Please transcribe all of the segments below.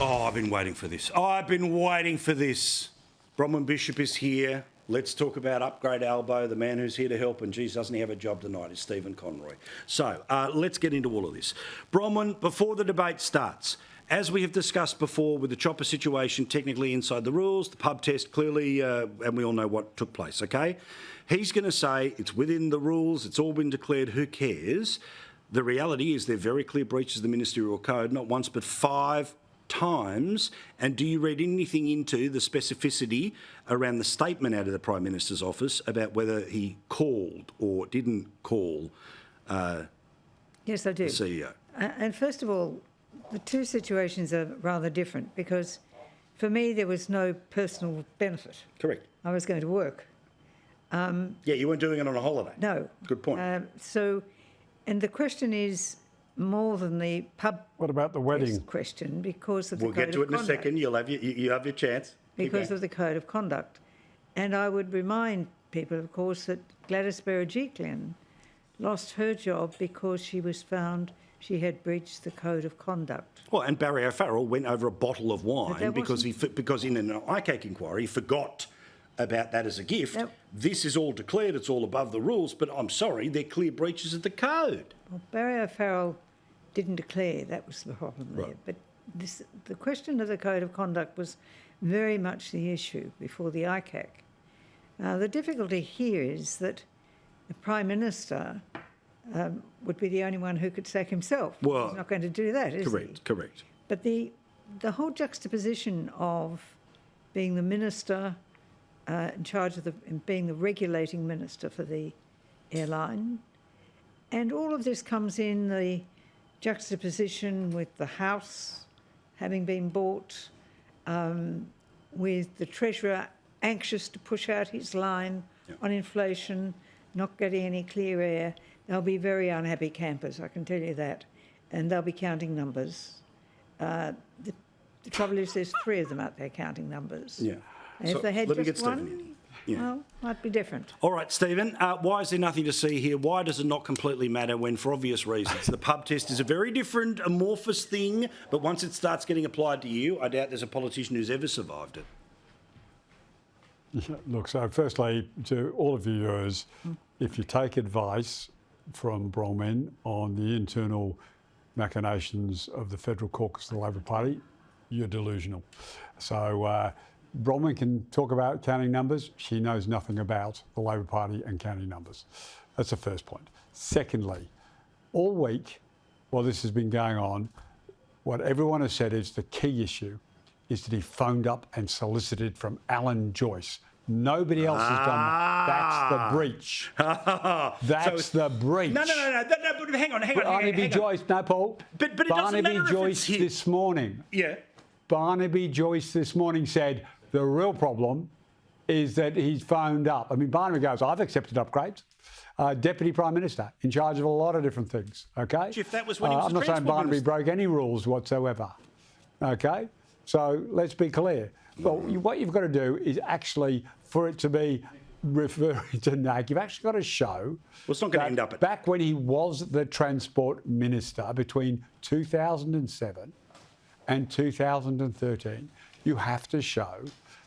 Oh, I've been waiting for this. Bronwyn Bishop is here. Let's talk about Upgrade Albo. The man who's here to help, and geez, doesn't he have a job tonight, is Stephen Conroy. So let's get into all of this. Bronwyn, before the debate starts, as we have discussed before with the chopper situation, technically inside the rules, the pub test clearly, and we all know what took place, okay? He's going to say it's within the rules, it's all been declared, who cares? The reality is they're very clear breaches of the ministerial code, not once but 5 times. And do you read anything into the specificity around the statement out of the Prime Minister's office about whether he called or didn't call Yes, I do. the CEO? And first of all, the two situations are rather different because for me there was no personal benefit. Correct. I was going to work. Yeah, you weren't doing it on a holiday. No. Good point. And the question is more than the pub. What about the wedding Question because of the We'll code get to of it in a conduct. second. You'll have your chance. Because of the code of conduct. And I would remind people, of course, that Gladys Berejiklian lost her job because she was found she had breached the code of conduct. Well, and Barry O'Farrell went over a bottle of wine that because in an ICAC inquiry he forgot about that as a gift. Yep. This is all declared, it's all above the rules, but I'm sorry, they're clear breaches of the code. Well, Barry O'Farrell didn't declare, that was the problem there. Right. But the question of the code of conduct was very much the issue before the ICAC. The difficulty here is that the Prime Minister would be the only one who could sack himself. Well, he's not going to do that, is he? Correct. But the whole juxtaposition of being the minister in charge of being the regulating minister for the airline, and all of this comes in the juxtaposition with the house having been bought, with the Treasurer anxious to push out his line on inflation, not getting any clear air. They'll be very unhappy campers, I can tell you that, and they'll be counting numbers. The trouble is there's 3 of them out there counting numbers. Yeah. And So if they had let me just get Stephen one, in. Yeah. well, might be different. All right, Stephen, why is there nothing to see here? Why does it not completely matter when, for obvious reasons, the pub test is a very different, amorphous thing, but once it starts getting applied to you, I doubt there's a politician who's ever survived it. Look, so firstly, to all of you viewers, if you take advice from Bronwyn on the internal machinations of the federal caucus of the Labor Party, you're delusional. So Bronwyn can talk about counting numbers. She knows nothing about the Labor Party and counting numbers. That's the first point. Secondly, all week, while this has been going on, what everyone has said is the key issue is that he phoned up and solicited from Alan Joyce. Nobody else has done that. That's the breach. That's the breach. No, but hang on. Barnaby Joyce, no, Paul. But it doesn't matter if Joyce it's this morning. Yeah. Barnaby Joyce this morning said the real problem is that he's phoned up. I mean, Barnaby goes, I've accepted upgrades. Deputy Prime Minister, in charge of a lot of different things, okay? If that was when he was I'm not saying Barnaby broke any rules whatsoever, okay? So let's be clear. Well, what you've got to do is actually, for it to be referring to NAC, you've actually got to show it's not going to end up at back when he was the Transport Minister between 2007 and 2013, you have to show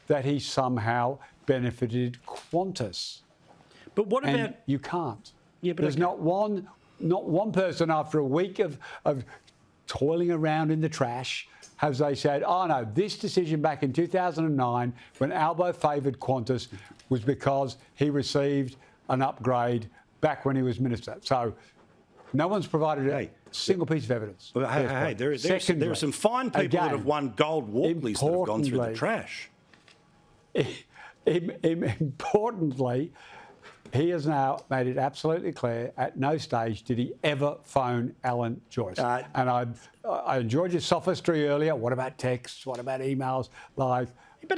that he somehow benefited Qantas. But what about... And you can't. Yeah, but there's not one person after a week of toiling around in the trash has they said, oh no, this decision back in 2009 when Albo favoured Qantas was because he received an upgrade back when he was minister. So no one's provided a single piece of evidence. Well, hey, there are some fine people that have won gold Walkleys that have gone through the trash. Importantly, he has now made it absolutely clear at no stage did he ever phone Alan Joyce. And I enjoyed your sophistry earlier. What about texts? What about emails? But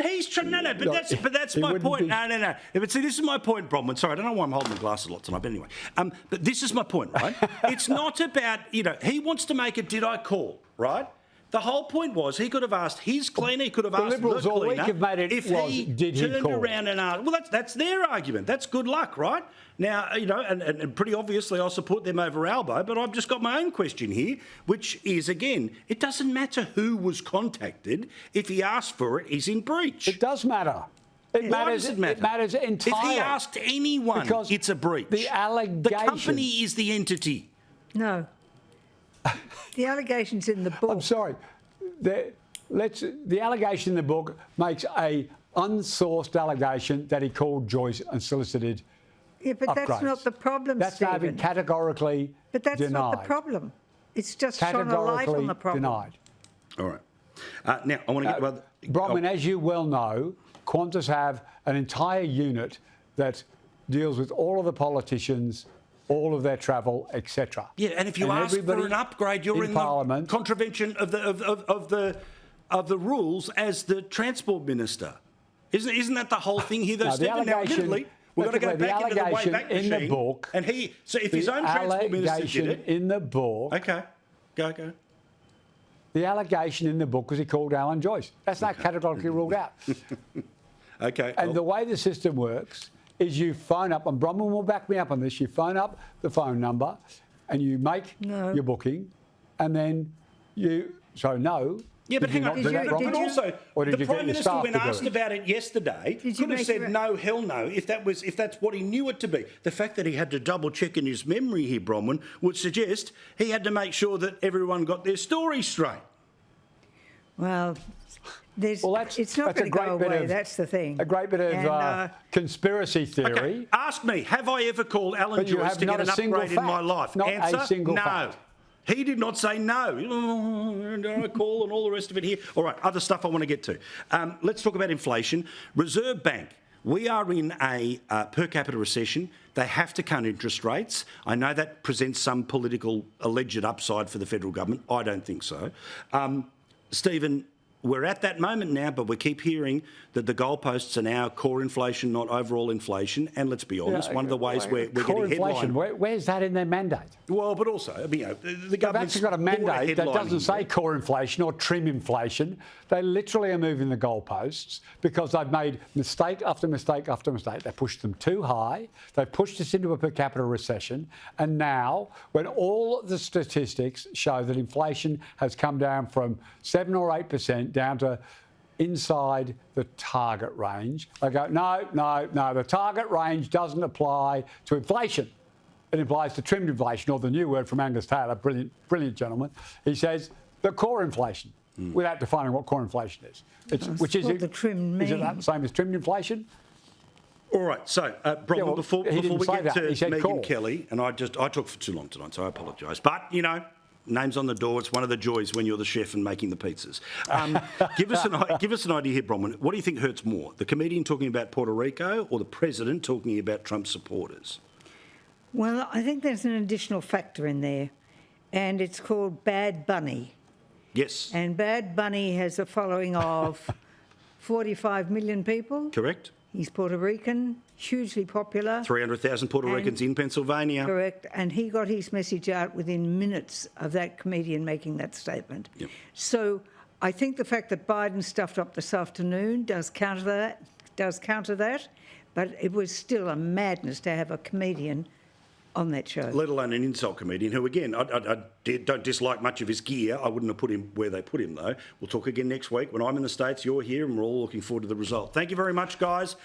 he's trying. But that's my point. No. But see, this is my point, Bronwyn. Sorry, I don't know why I'm holding the glass a lot tonight. But anyway, but this is my point, right? It's not about he wants to make it. Did I call? Right? The whole point was he could have asked his cleaner, he could have asked Liberals the all week cleaner have made it if was, he did he turned call? around and asked. Well, that's their argument. That's good luck, right? Now, you know, and pretty obviously I'll support them over Albo, but I've just got my own question here, which is, again, it doesn't matter who was contacted. If he asked for it, he's in breach. It does matter. It Why matters. does it matter? It matters entirely. If he asked anyone, Because it's a breach. the allegation. The company is the entity. No. The allegation's in the book. I'm sorry. The allegation in the book makes a unsourced allegation that he called Joyce and solicited Yeah, but that's upgrades. not the problem, That's now Stephen. been categorically But that's denied. not the problem. It's just shone a light on the problem. Denied. All right. Now, I want to get... well, Bronwyn, as you well know, Qantas have an entire unit that deals with all of the politicians, all of their travel, etc. Yeah, and if you ask for an upgrade, you're in Parliament, the contravention of the rules as the Transport Minister. Isn't that the whole thing here, though, No, the Stephen? Now, allegation- admittedly, we've got to go the back into the allegation Wayback in Machine. the book. And so if his own Transport Minister did it... in the book. Okay, go. The allegation in the book was he called Alan Joyce. That's not categorically ruled out. Okay. And the way the system works is you phone up, and Bronwyn will back me up on this, you phone up the phone number and you make your booking, and then you... So, no. Yeah, but Did you hang on. not do that, But Bronwyn? also, Or did the you get Prime your Minister, staff when to do asked it? about it yesterday, Did you could have make said your- no, hell no, if that's what he knew it to be. The fact that he had to double check in his memory here, Bronwyn, would suggest he had to make sure that everyone got their story straight. Well, it's not that's going to a go great bit away, of- that's the thing. A great bit of And, conspiracy theory. Okay, ask me, have I ever called Alan But you Joyce have to not get an a single upgrade in my fact. life? Not a Answer, single no. fact. He did not say no. Don't I call and all the rest of it here. All right, other stuff I want to get to. Let's talk about inflation. Reserve Bank. We are in a per capita recession. They have to cut interest rates. I know that presents some political alleged upside for the federal government. I don't think so. Stephen, we're at that moment now, but we keep hearing that the goalposts are now core inflation, not overall inflation. And let's be honest, one of the ways we're core getting inflation. headline. Where's that in their mandate? Well, but also, I mean, you know, the They've government's actually got a brought mandate that headline doesn't say here. core inflation or trim inflation. They literally are moving the goalposts because they've made mistake after mistake after mistake. They pushed them too high. They've pushed us into a per capita recession. And now, when all the statistics show that inflation has come down from 7 or 8% down to inside the target range, they go, no, the target range doesn't apply to inflation. It applies to trimmed inflation, or the new word from Angus Taylor, brilliant gentleman. He says the core inflation, without defining what core inflation is. What the trimmed Is it mean. the same as trimmed inflation? All right, so, Bronwyn, well, before he didn't we say get that. He to said Megyn call. Kelly, and I talked for too long tonight, so I apologise. But, you know, name's on the door. It's one of the joys when you're the chef and making the pizzas. Give us an idea here, Bronwyn. What do you think hurts more, the comedian talking about Puerto Rico or the president talking about Trump supporters? Well, I think there's an additional factor in there, and it's called Bad Bunny. Yes. And Bad Bunny has a following of 45 million people. Correct. He's Puerto Rican, hugely popular. 300,000 Puerto Ricans in Pennsylvania. Correct. And he got his message out within minutes of that comedian making that statement. Yep. So I think the fact that Biden stuffed up this afternoon does counter that, but it was still a madness to have a comedian on that show. Let alone an insult comedian who, again, I don't dislike much of his gear. I wouldn't have put him where they put him, though. We'll talk again next week. When I'm in the States, you're here, and we're all looking forward to the result. Thank you very much, guys.